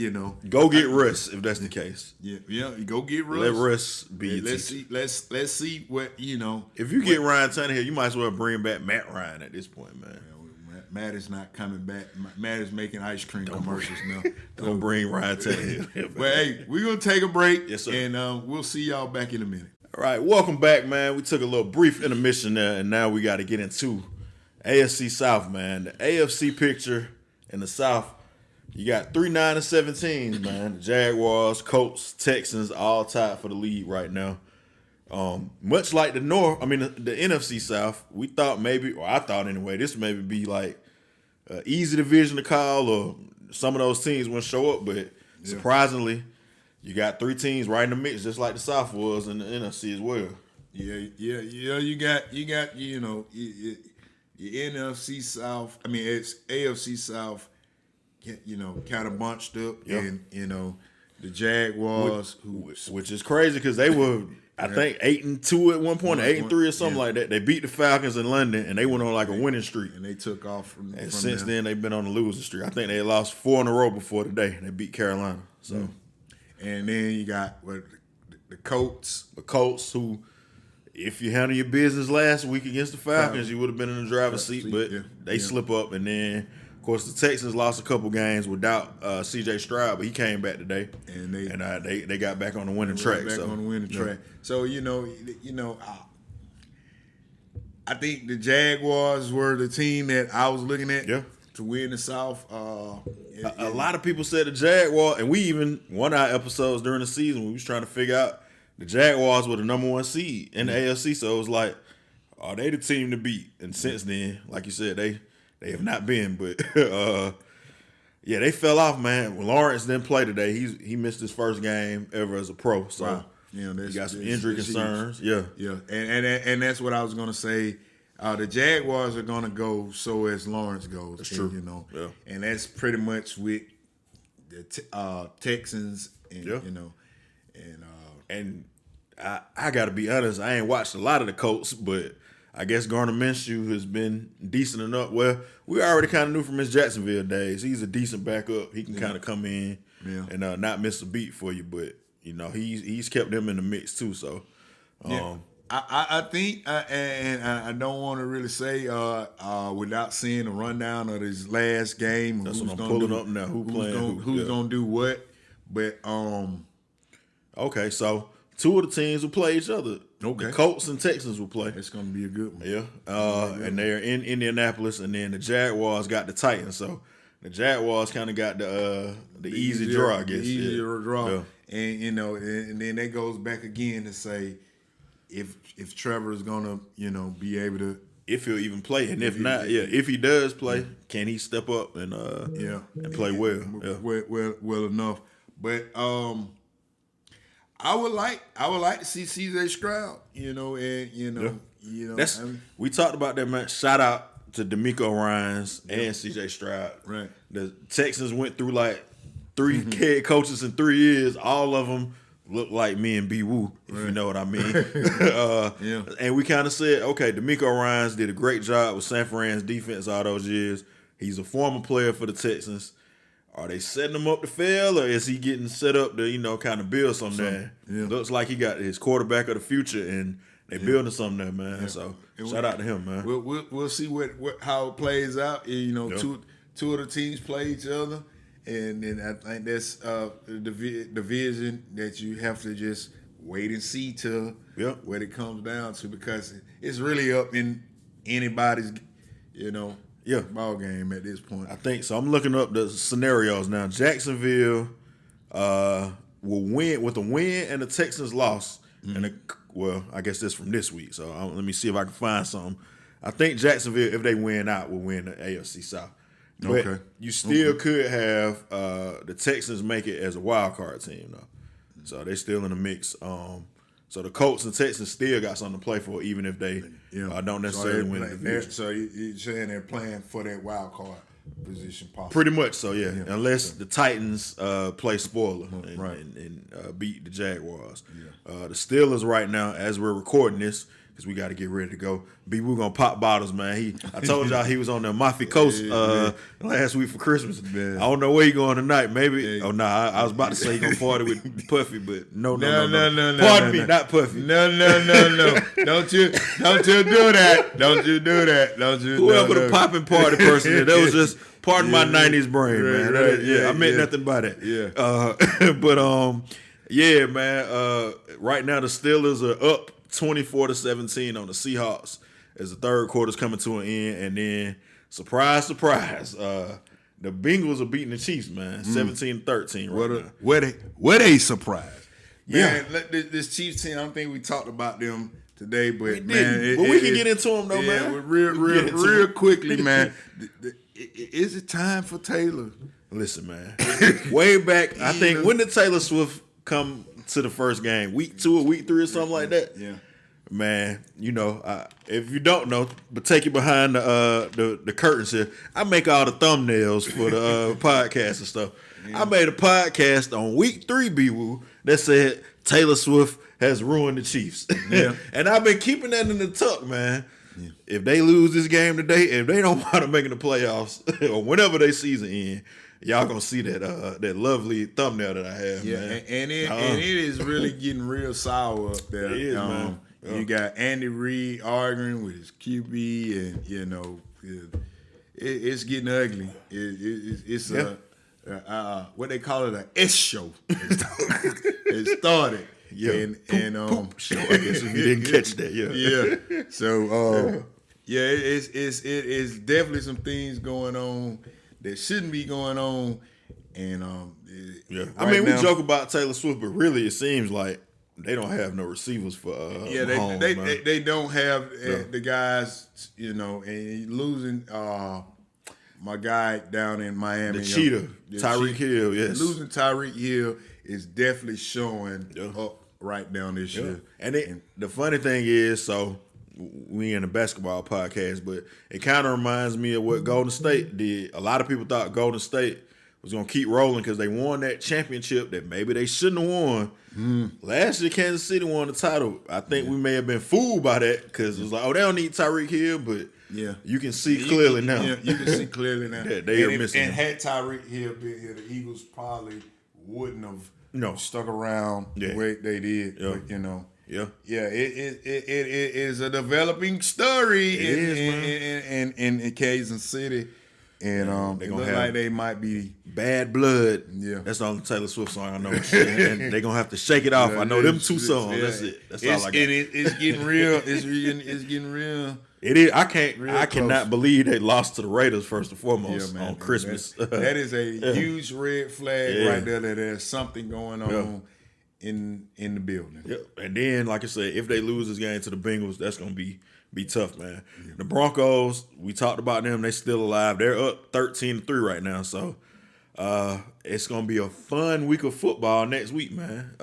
go get Russ if that's the case. Yeah, go get Russ. Let Russ be a let's teacher. Let's see what If you get Ryan Tannehill, you might as well bring back Matt Ryan at this point, man. Matt is not coming back. Matt is making ice cream commercials now. Don't bring Ryan Tannehill. But hey, we're gonna take a break. Yes, sir. And we'll see y'all back in a minute. All right, welcome back, man. We took a little brief intermission there, and now we got to get into AFC South, man. The AFC picture in the South. You got 3 9-17, man. The Jaguars, Colts, Texans, all tied for the lead right now. Much like the the NFC South, we thought maybe, or I thought anyway, this maybe be like an easy division to call, or some of those teams wouldn't show up. But surprisingly, you got 3 teams right in the mix, just like the South was in the NFC as well. Yeah. You got your NFC South. I mean, it's AFC South. Kind of bunched up, and the Jaguars, which is crazy because they were, I think, 8-2 at one point, 8-3 or something like that. They beat the Falcons in London, and they went on like a winning streak. And they took off from since then, they've been on a losing streak. I think they lost 4 in a row before today. They beat Carolina. So, and then you got the Colts. The Colts, who, if you handle your business last week against the Falcons, you would have been in the driver's seat, but they slip up, and then. Of course, the Texans lost a couple games without C.J. Stroud, but he came back today, and they got back on the winning track. So I think the Jaguars were the team that I was looking at to win the South. A lot of people said the Jaguars, and we even one of our episodes during the season we was trying to figure out the Jaguars were the number 1 seed in the AFC. So it was like, are they the team to beat? And since then, like you said, they have not been, but they fell off, man. When Lawrence didn't play today, he missed his first game ever as a pro. So wow. He got some injury concerns. Yeah, and that's what I was gonna say. The Jaguars are gonna go so as Lawrence goes. That's true. And that's pretty much with the Texans and and I got to be honest, I ain't watched a lot of the Colts, but. I guess Gardner Minshew has been decent enough. Well, we already kind of knew from his Jacksonville days. He's a decent backup. He can kind of come in and not miss a beat for you. But, he's kept them in the mix too. So, I think, and I don't want to really say without seeing a rundown of his last game. That's what I'm pulling up now. Who's going to do what. But, okay, so 2 of the teams will play each other. Okay. The Colts and Texans will play. It's going to be a good one. Yeah. And they're in Indianapolis, and then the Jaguars got the Titans. So the Jaguars kind of got the easy draw, I guess. The easier draw. Yeah. And, and then that goes back again to say if Trevor is going to, be able to. If he'll even play. And if not, if he does play, can he step up and play well? Yeah. Well enough. But I would like to see C.J. Stroud, we talked about that, man. Shout out to DeMeco Ryans and C.J. Stroud. Right. The Texans went through like 3 head coaches in 3 years. All of them look like me and B. Woo, if you know what I mean. And we kind of said, okay, DeMeco Ryans did a great job with San Fran's defense all those years. He's a former player for the Texans. Are they setting him up to fail, or is he getting set up to, kind of build something there? Yeah. Looks like he got his quarterback of the future, and they building something there, man. Yeah. So shout out to him, man. We'll see how it plays out. Two of the teams play each other, and then I think that's the division that you have to just wait and see to what it comes down to, because it's really up in anybody's, ball game at this point. I think so. I'm looking up the scenarios now. Jacksonville will win with a win and the Texans loss. And I guess that's from this week. So let me see if I can find something. I think Jacksonville, if they win out, will win the AFC South. But you still could have the Texans make it as a wild card team though. So they still in the mix. So the Colts and Texans still got something to play for, even if they don't necessarily win the division. So you're saying they're playing for that wild card position, possibly. Pretty much so, yeah. Unless the Titans play spoiler and beat the Jaguars. The Steelers right now, as we're recording this, because we got to get ready to go. We're going to pop bottles, man. I told y'all he was on the Mafia Coast last week for Christmas. Man. I don't know where he going tonight. Maybe. I was about to say he going to party with Puffy, but no. Pardon me, not Puffy. No. Don't you do that. Don't you do that. Whoever the popping party person is, that was just part of my 90s brain, man. Right, I meant nothing by that. Man. Right now the Steelers are up 24-17 on the Seahawks as the third quarter's coming to an end, and then surprise, the Bengals are beating the Chiefs, man, 17-13 right now. Were they surprised? Man, this Chiefs team, I don't think we talked about them today, but we can get into them though, man. Real quickly, man. Is it time for Taylor? Listen, man. Way back, I think when did Taylor Swift come to the first game? Week 2 or week 3 or something like that? Yeah. Man, if you don't know, but take it behind the curtains here. I make all the thumbnails for the podcast and stuff. Yeah. I made a podcast on week 3, B-Woo, that said Taylor Swift has ruined the Chiefs. Yeah. And I've been keeping that in the tuck, man. Yeah. If they lose this game today, if they don't want to make the playoffs or whenever they season end, y'all gonna see that lovely thumbnail that I have, man. And it is really getting real sour up there. It is, man. You got Andy Reid arguing with his QB, and it's getting ugly. It's what they call it, an S show. It started. Yeah. Poop show, I guess, if you didn't catch that. Yeah. So it's definitely some things going on that shouldn't be going on, and we joke about Taylor Swift, but really it seems like they don't have no receivers for Mahomes, they don't have the guys, and losing my guy down in Miami, the cheetah, Tyreek Hill. Yes, losing Tyreek Hill is definitely showing up right down this year. And the funny thing is, so we in a basketball podcast, but it kind of reminds me of what Golden State did. A lot of people thought Golden State was going to keep rolling because they won that championship that maybe they shouldn't have won. Last year, Kansas City won the title. I think we may have been fooled by that because it was like, they don't need Tyreek Hill, but you can see clearly now. Yeah, you can see clearly now. They are missing him. And had Tyreek Hill been here, the Eagles probably wouldn't have stuck around the way they did. But, it is a developing story in Kansas City, and it looks like they might be Bad Blood. Yeah, that's the only Taylor Swift song I know. And they're gonna have to shake it off. I know them 2 songs. That's it. That's all I got. And it's getting real. It's getting real. It is. I cannot believe they lost to the Raiders first and foremost on Christmas. That is a huge red flag right there. That there's something going on in the building. Yep. And then, like I said, if they lose this game to the Bengals, that's gonna be tough, man. Yeah. The Broncos, we talked about them. They still alive. They're up 13-3 right now. So it's gonna be a fun week of football next week, man.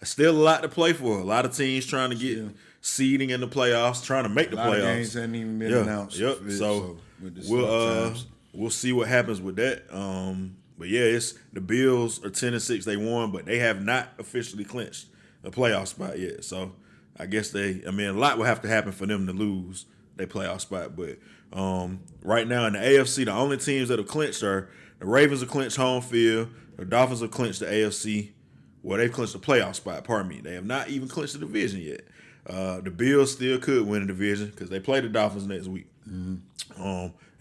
Still a lot to play for. A lot of teams trying to get seeding in the playoffs, trying to make the playoffs. A lot of games haven't even been announced. Yep. So we'll see what happens with that. But it's the Bills are 10-6. They won, but they have not officially clinched a playoff spot yet. So I guess a lot will have to happen for them to lose their playoff spot. But right now in the AFC, the only teams that have clinched are the Ravens have clinched home field. The Dolphins have clinched the AFC. Well, they've clinched the playoff spot. Pardon me. They have not even clinched the division yet. The Bills still could win the division because they play the Dolphins next week. And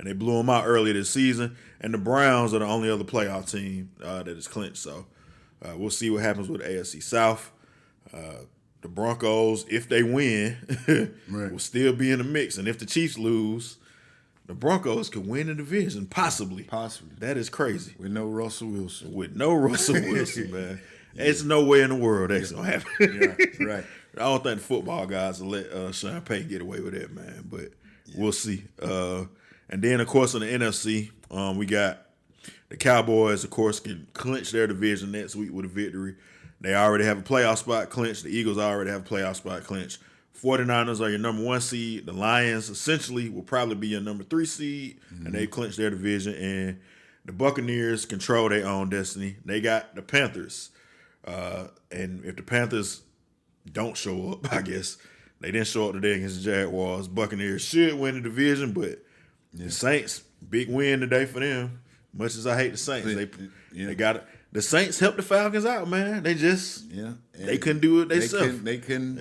they blew them out earlier this season. And the Browns are the only other playoff team that is clinched. So we'll see what happens with the AFC South. The Broncos, if they win, will still be in the mix. And if the Chiefs lose, the Broncos could win the division, possibly. Possibly. That is crazy. With no Russell Wilson. With no Russell Wilson, man. There's no way in the world that's going to happen. Yeah, right. I don't think the football guys will let Sean Payton get away with that, man. But we'll see. And then, of course, in the NFC, we got the Cowboys, of course, can clinch their division next week with a victory. They already have a playoff spot clinched. The Eagles already have a playoff spot clinched. 49ers are your number 1 seed. The Lions essentially will probably be your number 3 seed, and they clinched their division. And the Buccaneers control their own destiny. They got the Panthers. And if the Panthers don't show up, I guess, they didn't show up today against the Jaguars. Buccaneers should win the division, but the Saints, big win today for them. Much as I hate the Saints, they got it. The Saints helped the Falcons out, man. They just they couldn't do it themselves. They couldn't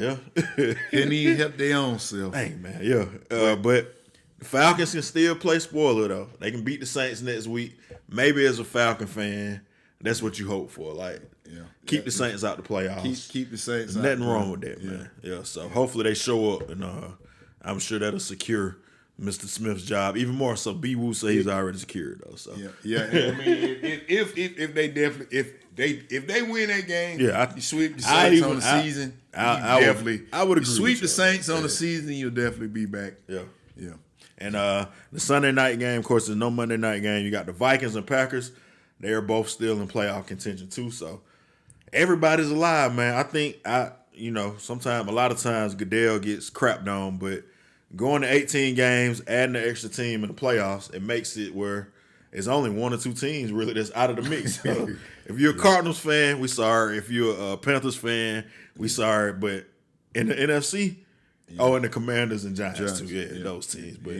even help their own self. Hey, man, but the Falcons can still play spoiler, though. They can beat the Saints next week. Maybe as a Falcon fan, that's what you hope for. Like, keep the Saints out the playoffs. Keep the Saints out. Nothing wrong with that, man. Yeah, so hopefully they show up, and I'm sure that'll secure Mr. Smith's job even more. So B. Woo say he's already secured though. So I mean, if they win that game, you sweep the Saints on the season. I would agree. Sweep the Saints on the season, you'll definitely be back. Yeah. And the Sunday night game, of course, there's no Monday night game. You got the Vikings and Packers. They are both still in playoff contention too. So everybody's alive, man. I think sometimes a lot of times Goodell gets crapped on, but going to 18 games, adding an extra team in the playoffs, it makes it where it's only 1 or 2 teams really that's out of the mix. So if you're a Cardinals fan, we sorry. If you're a Panthers fan, we sorry. But in the NFC, and the Commanders and Giants too. Yeah, those teams. But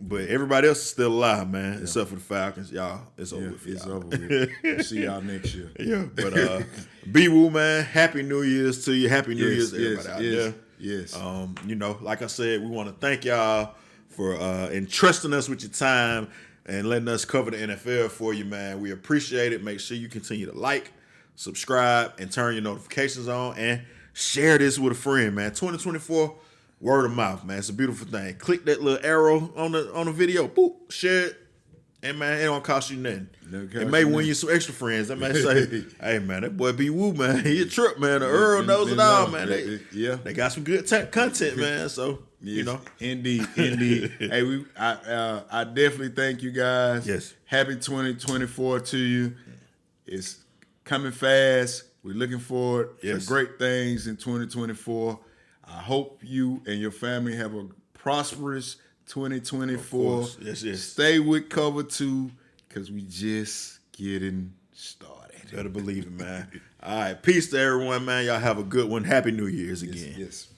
but everybody else is still alive, man, except for the Falcons. Y'all, it's over with. It's over with. We'll see y'all next year. Yeah, but B-Woo, man, Happy New Year's to you. Happy New Year's to everybody out there. Yes. Like I said, we want to thank y'all for entrusting us with your time and letting us cover the NFL for you, man. We appreciate it. Make sure you continue to like, subscribe, and turn your notifications on, and share this with a friend, man. 2024, word of mouth, man. It's a beautiful thing. Click that little arrow on the video. Boop, share it. And, man, it don't cost you nothing. It may win you some extra friends. That may say, hey, man, that boy B-Woo, man, he a trip, man. The Earl knows it all, man. They got some good content, man. So, Indeed. Hey, I definitely thank you guys. Yes. Happy 2024 to you. It's coming fast. We're looking forward to great things in 2024. I hope you and your family have a prosperous 2024. Yes. Stay with Cover 2 because we just getting started. Better believe it, man. All right. Peace to everyone, man. Y'all have a good one. Happy New Year's again. Yes.